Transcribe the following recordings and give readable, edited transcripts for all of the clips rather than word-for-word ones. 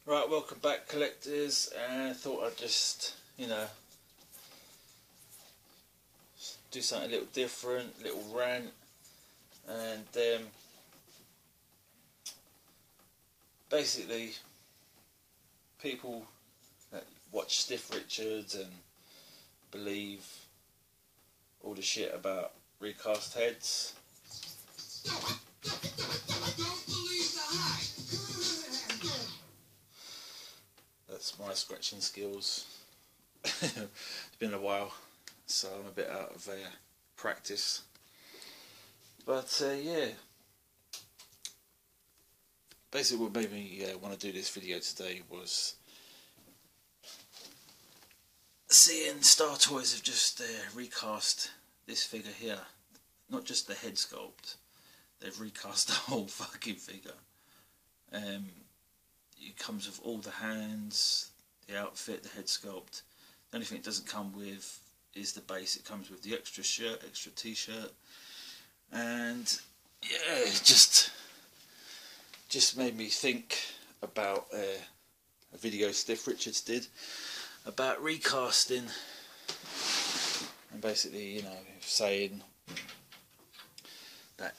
Right, welcome back, collectors, and I thought I'd just, do something a little different, little rant, and basically people that watch Stiff Richards and believe all the shit about recast heads. That's my scratching skills. It's been a while, so I'm a bit out of practice. But yeah, basically what made me want to do this video today was seeing Star Toys have just recast this figure here. Not just the head sculpt, they've recast the whole fucking figure. It comes with all the hands, the outfit, the head sculpt. The only thing it doesn't come with is the base. It comes with the extra shirt, extra t-shirt, and yeah, it just made me think about a video Stiff Richards did about recasting, and basically, saying that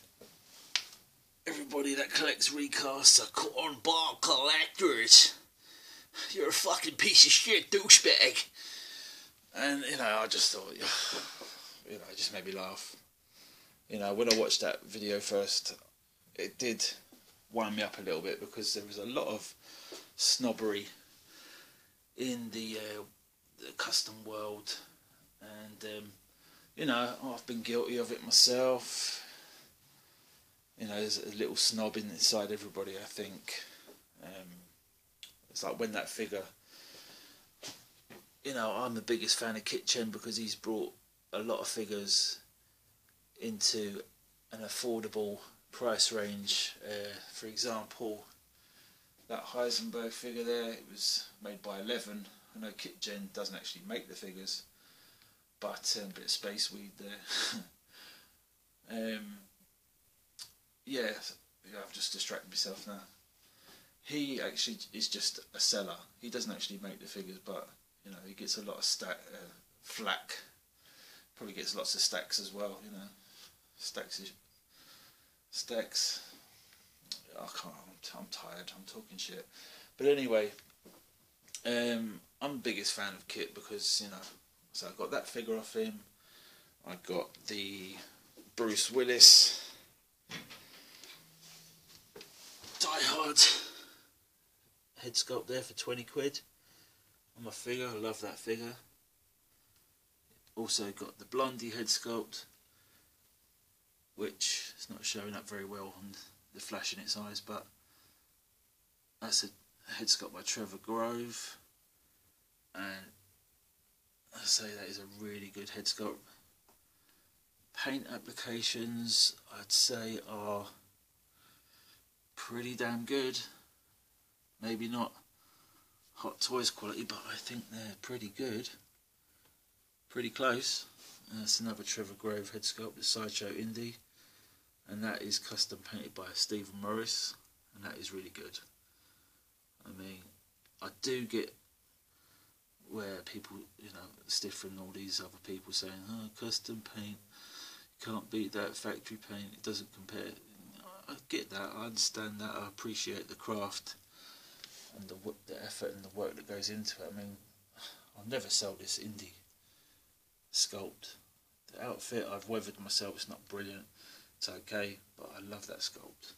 everybody that collects recasts are cornball collectors. You're a fucking piece of shit douchebag. And I just thought, it just made me laugh. When I watched that video first, it did wind me up a little bit, because there was a lot of snobbery in the custom world, and I've been guilty of it myself. There's a little snob inside everybody, I think. It's like when that figure, I'm the biggest fan of Kit Chen because he's brought a lot of figures into an affordable price range. For example, that Heisenberg figure there, it was made by 11. I know Kit Chen doesn't actually make the figures, but a bit of space weed there. Yeah, I've just distracted myself now. He actually is just a seller. He doesn't actually make the figures, but he gets a lot of flack. Probably gets lots of stacks as well. Stacks. I can't. I'm tired. I'm talking shit. But anyway, I'm the biggest fan of Kit because so I got that figure off him. I got the Bruce Willis Die Hard head sculpt there for 20 quid on my figure. I love that figure. Also got the Blondie head sculpt, which is not showing up very well on the flash in its eyes, but that's a head sculpt by Trevor Grove, and I say that is a really good head sculpt. Paint applications, I'd say, are pretty damn good. Maybe not Hot Toys quality, but I think they're pretty good. Pretty close. That's another Trevor Grove head sculpt, the Sideshow Indie, and that is custom painted by Stephen Morris, and that is really good. I mean, I do get where people, Stiff and all these other people saying, oh, custom paint, you can't beat that factory paint, it doesn't compare. I get that, I understand that, I appreciate the craft and the effort and the work that goes into it. I mean, I'll never sell this indie sculpt. The outfit I've weathered myself, it's not brilliant, it's okay, but I love that sculpt.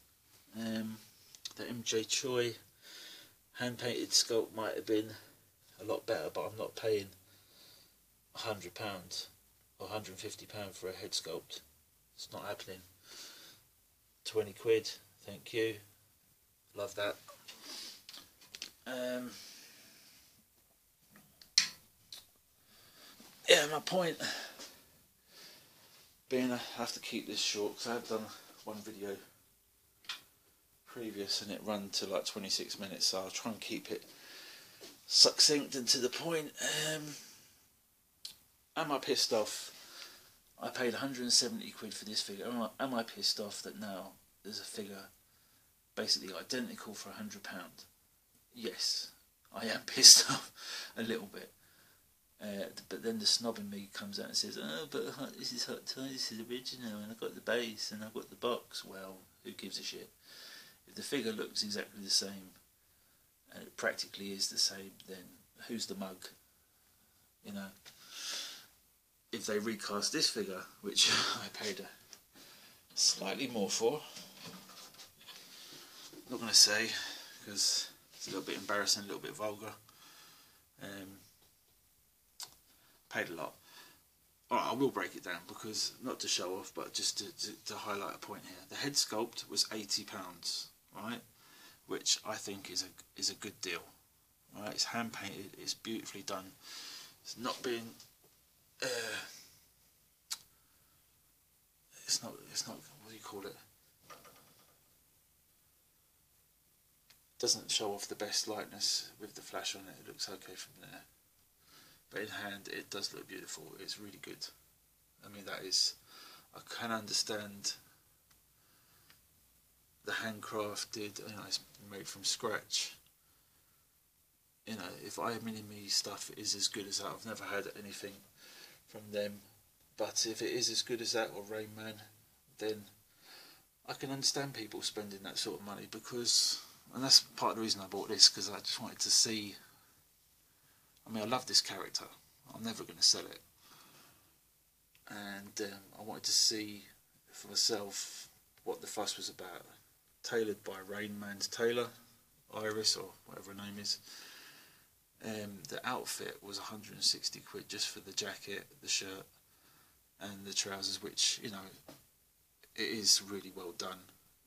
The MJ Choi hand painted sculpt might have been a lot better, but I'm not paying £100 or £150 for a head sculpt. It's not happening. 20 quid, thank you, love that. Yeah, my point being, I have to keep this short because I have done one video previous and it ran to like 26 minutes, so I'll try and keep it succinct and to the point. Am I pissed off? I paid 170 quid for this figure. Am I pissed off that now there's a figure basically identical for £100? yes, I am pissed off a little bit. But then the snob in me comes out and says, "Oh, but this is Hot Toys, this is original, and I've got the base and I've got the box." Well, who gives a shit? If the figure looks exactly the same, and it practically is the same, then who's the mug? You know. If they recast this figure, which I paid slightly more for, not going to say, because it's a little bit embarrassing, a little bit vulgar. Paid a lot. Alright, I will break it down, because not to show off, but just to highlight a point here. The head sculpt was £80, right? Which I think is a good deal. Right? It's hand painted. It's beautifully done. It's not being. It's not. What do you call it? Doesn't show off the best likeness with the flash on it. It looks okay from there. But in hand, it does look beautiful. It's really good. I mean, that is. I can understand the handcrafted. You know, it's made from scratch. You know, if Mini-Me stuff is as good as that, I've never had anything from them. But if it is as good as that, or Rain Man, then I can understand people spending that sort of money, because, and that's part of the reason I bought this, because I just wanted to see. I mean, I love this character. I'm never going to sell it, and I wanted to see for myself what the fuss was about. Tailored by Rain Man's tailor, Iris, or whatever her name is. The outfit was 160 quid just for the jacket, the shirt, and the trousers, which, you know, it is really well done.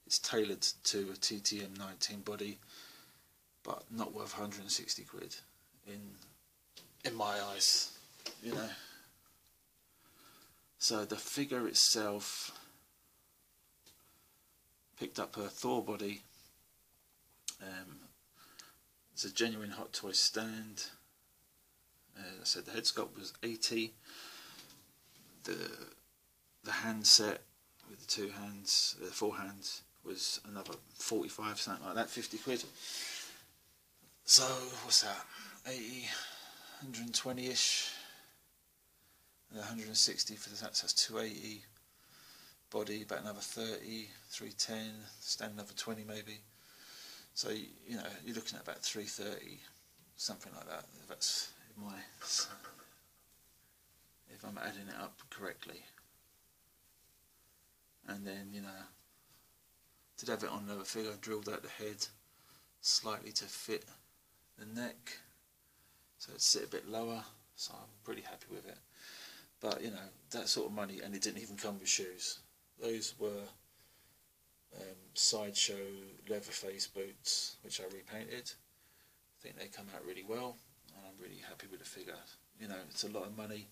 It's tailored to a TTM 19 body, but not worth 160 quid in my eyes, you know. So the figure itself, picked up her Thor body. It's a genuine Hot Toys stand. I said the head sculpt was 80. The handset with the two hands, the four hands, was another 45, something like that, 50 quid. So what's that? 80, 120-ish. 160 for the that's 280. Body about another 30, 310. Stand another 20 maybe. So, you know, you're looking at about 330, something like that. That's if I'm adding it up correctly. And then, you know, did have it on the figure, drilled out the head slightly to fit the neck, so it'd sit a bit lower. So I'm pretty happy with it. But, you know, that sort of money, and it didn't even come with shoes. Those were Sideshow Leatherface boots, which I repainted. I think they come out really well, and I'm really happy with the figure. You know, it's a lot of money,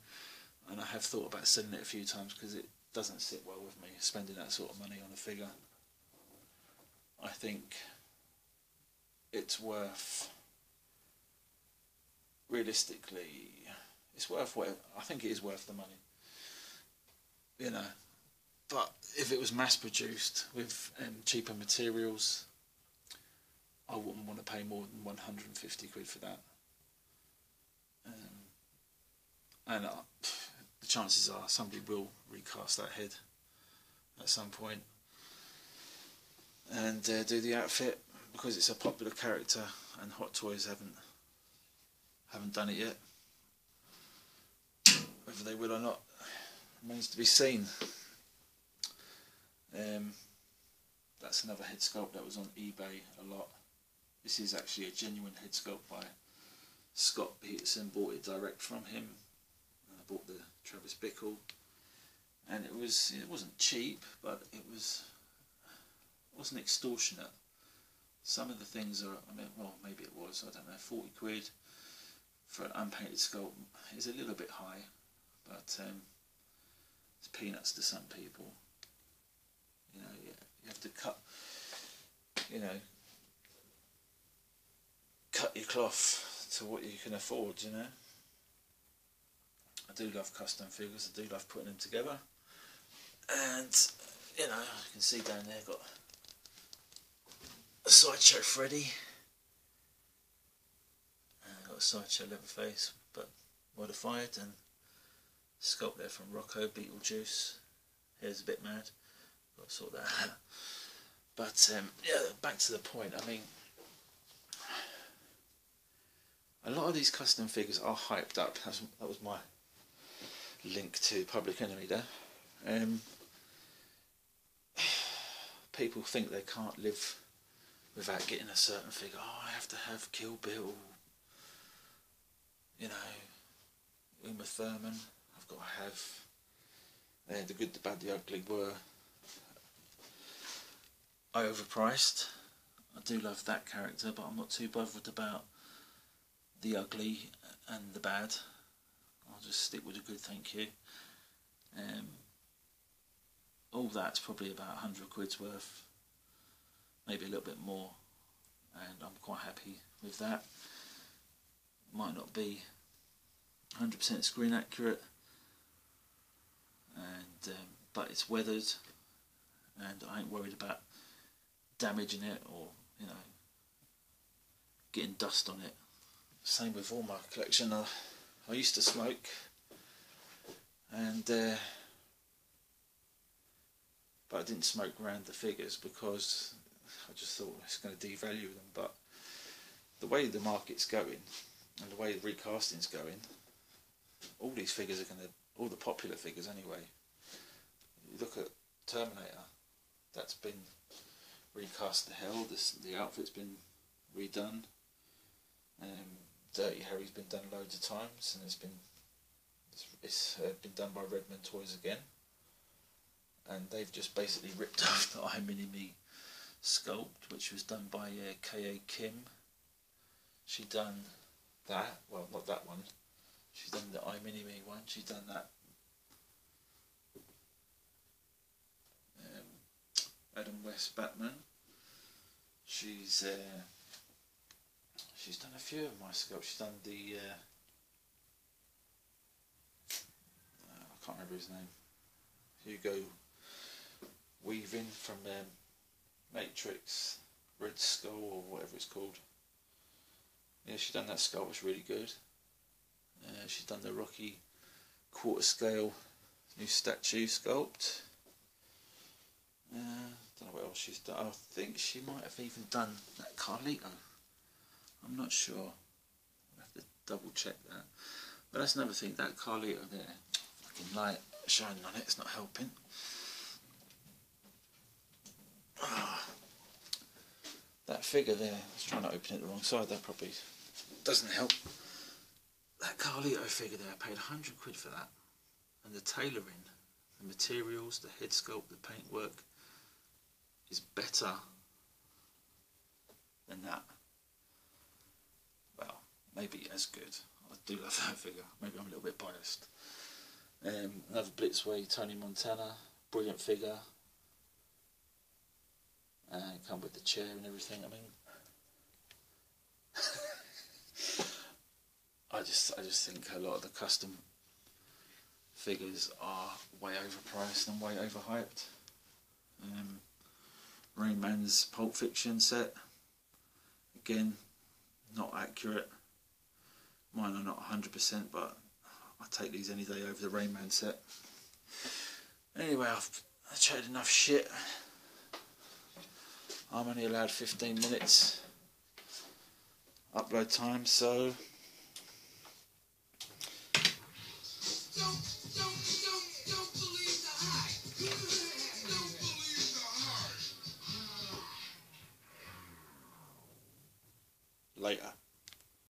and I have thought about selling it a few times, because it doesn't sit well with me, spending that sort of money on a figure. I think it's worth, realistically, it's worth what I think it is worth the money. You know. But if it was mass produced with cheaper materials, I wouldn't want to pay more than 150 quid for that. And the chances are somebody will recast that head at some point and do the outfit, because it's a popular character and Hot Toys haven't done it yet. Whether they will or not remains to be seen. That's another head sculpt that was on eBay a lot. This is actually a genuine head sculpt by Scott Peterson. Bought it direct from him. I bought the Travis Bickle, and it wasn't cheap, but it wasn't extortionate. Some of the things are, I mean, well, maybe it was, I don't know, 40 quid for an unpainted sculpt is a little bit high, but it's peanuts to some people. You know, you have to cut your cloth to what you can afford, you know. I do love custom figures, I do love putting them together. And, you know, you can see down there, got a Sideshow Freddy. got a sideshow Leatherface but modified, and sculpt there from Rocco, Beetlejuice. Hair's a bit mad, got to sort that out. But yeah, back to the point. I mean, a lot of these custom figures are hyped up. That was my link to Public Enemy there. People think they can't live without getting a certain figure. Oh, I have to have Kill Bill, you know, Uma Thurman. I've got to have The Good, the Bad, the Ugly were overpriced. I do love that character, but I'm not too bothered about the ugly and the bad. I'll just stick with the good, thank you. All that's probably about 100 quid's worth, maybe a little bit more, and I'm quite happy with that. Might not be 100% screen accurate, and but it's weathered, and I ain't worried about damaging it or, you know, getting dust on it. Same with all my collection. I used to smoke, and but I didn't smoke around the figures because I just thought it's going to devalue them. But the way the market's going and the way the recasting's going, all these figures are going to, all the popular figures anyway. You look at Terminator, that's been recast to hell. The outfit's been redone. Dirty Harry's been done loads of times, and it's been done by Redmond Toys again. And they've just basically ripped off the iMini-Me sculpt, which was done by K.A. Kim. She done that, well, not that one. She's done the iMini-Me one. She's done that. Adam West Batman. She's done a few of my sculpts. She's done the I can't remember his name. Hugo Weaving from Matrix, Red Skull or whatever it's called. Yeah, she's done that sculpt. It's really good. She's done the Rocky quarter scale new statue sculpt. Don't know what else she's done. I think she might have even done that Carlito. I'm not sure. I'll have to double check that. But that's another thing, that Carlito there, fucking light shining on it, it's not helping. That figure there, I was trying to open it the wrong side, that probably doesn't help. That Carlito figure there, I paid 100 quid for that. And the tailoring, the materials, the head sculpt, the paintwork is better than that. Well, maybe as good. I do love that figure. Maybe I'm a little bit biased. Another Blitzway, Tony Montana, brilliant figure. Come with the chair and everything. I mean, I just think a lot of the custom figures are way overpriced and way overhyped. Rain Man's Pulp Fiction set, again, not accurate. Mine are not 100%, but I take these any day over the Rain Man set. Anyway, I've chatted enough shit. I'm only allowed 15 minutes upload time, so later.